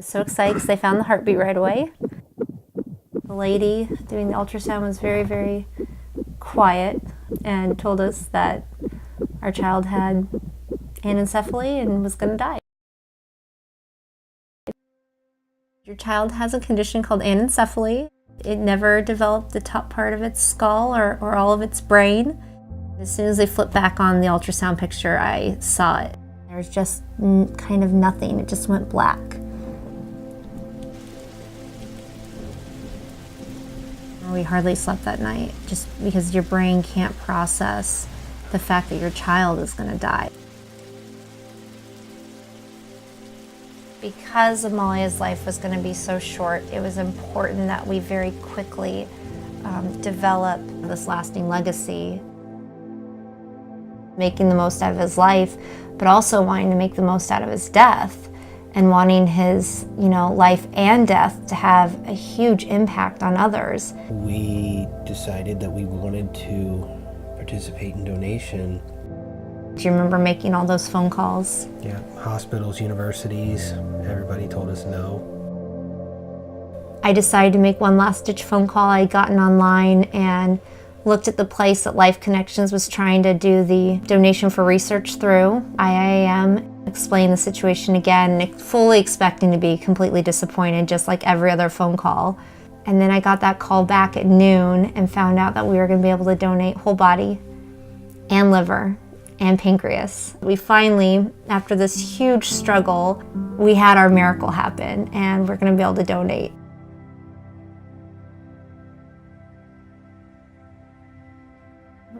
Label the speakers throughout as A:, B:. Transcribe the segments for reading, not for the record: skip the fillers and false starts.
A: was so excited because they found the heartbeat right away. The lady doing the ultrasound was very, very quiet and told us that our child had anencephaly and was going to die. Your child has a condition called anencephaly. It never developed the top part of its skull or all of its brain. As soon as they flipped back on the ultrasound picture, I saw it. There was just kind of nothing. It just went black. We hardly slept that night just because your brain can't process the fact that your child is going to die. Because Amalya's life was going to be so short, it was important that we very quickly develop this lasting legacy, making the most out of his life, but also wanting to make the most out of his death and wanting his, life and death to have a huge impact on others.
B: We decided that we wanted to participate in donation.
A: Do you remember making all those phone calls?
B: Yeah, hospitals, universities, everybody told us no.
A: I decided to make one last-ditch phone call. I had gotten online and looked at the place that Life Connections was trying to do the donation for research through. IIM explained the situation again, fully expecting to be completely disappointed, just like every other phone call. And then I got that call back at noon and found out that we were going to be able to donate whole body and liver and pancreas. We finally, after this huge struggle, we had our miracle happen and we're going to be able to donate.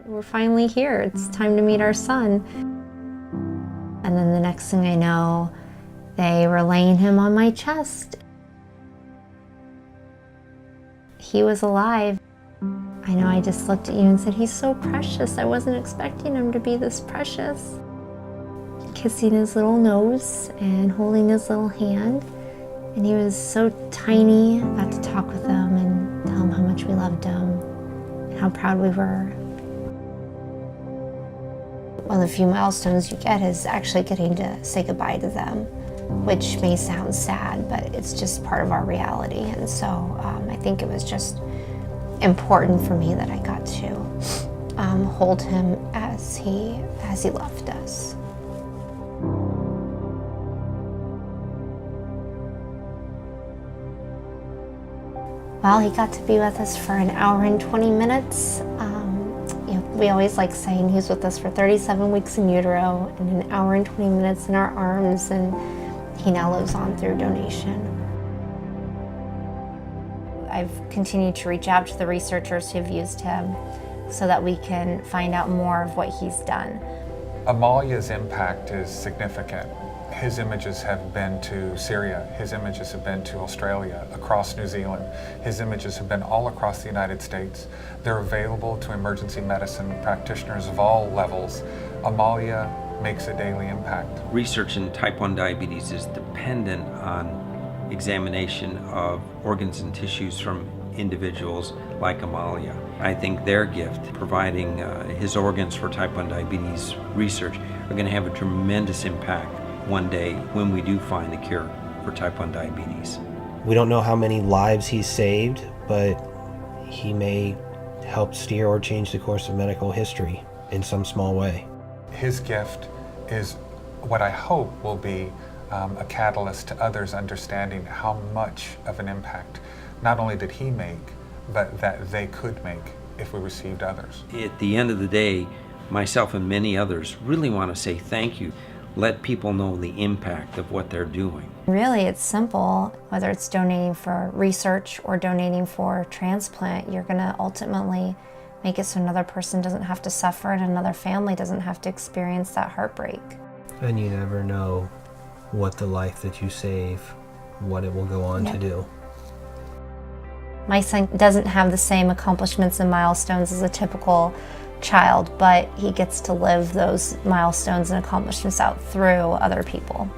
A: We're finally here. It's time to meet our son. And then the next thing I know, they were laying him on my chest. He was alive. I know I just looked at you and said, he's so precious. I wasn't expecting him to be this precious. Kissing his little nose and holding his little hand. And he was so tiny. I got to talk with him and tell him how much we loved him and how proud we were. One of the few milestones you get is actually getting to say goodbye to them, which may sound sad, but it's just part of our reality. And so I think it was just important for me that I got to hold him as he left us. Well, he got to be with us for an hour and 20 minutes. We always like saying he was with us for 37 weeks in utero and an hour and 20 minutes in our arms, and he now lives on through donation. I've continued to reach out to the researchers who've used him so that we can find out more of what he's done.
C: Amalya's impact is significant. His images have been to Syria, his images have been to Australia, across New Zealand. His images have been all across the United States. They're available to emergency medicine practitioners of all levels. Amalya makes a daily impact.
D: Research in type 1 diabetes is dependent on examination of organs and tissues from individuals like Amalya. I think their gift, providing his organs for type 1 diabetes research, are going to have a tremendous impact one day when we do find a cure for type 1 diabetes.
B: We don't know how many lives he's saved, but he may help steer or change the course of medical history in some small way.
C: His gift is what I hope will be a catalyst to others understanding how much of an impact not only did he make, but that they could make if we received others.
D: At the end of the day, myself and many others really want to say thank you. Let people know the impact of what they're doing.
A: Really, it's simple. Whether it's donating for research or donating for transplant, you're going to ultimately make it so another person doesn't have to suffer and another family doesn't have to experience that heartbreak.
B: And you never know what the life that you save, what it will go on to do.
A: My son doesn't have the same accomplishments and milestones as a typical child, but he gets to live those milestones and accomplishments out through other people.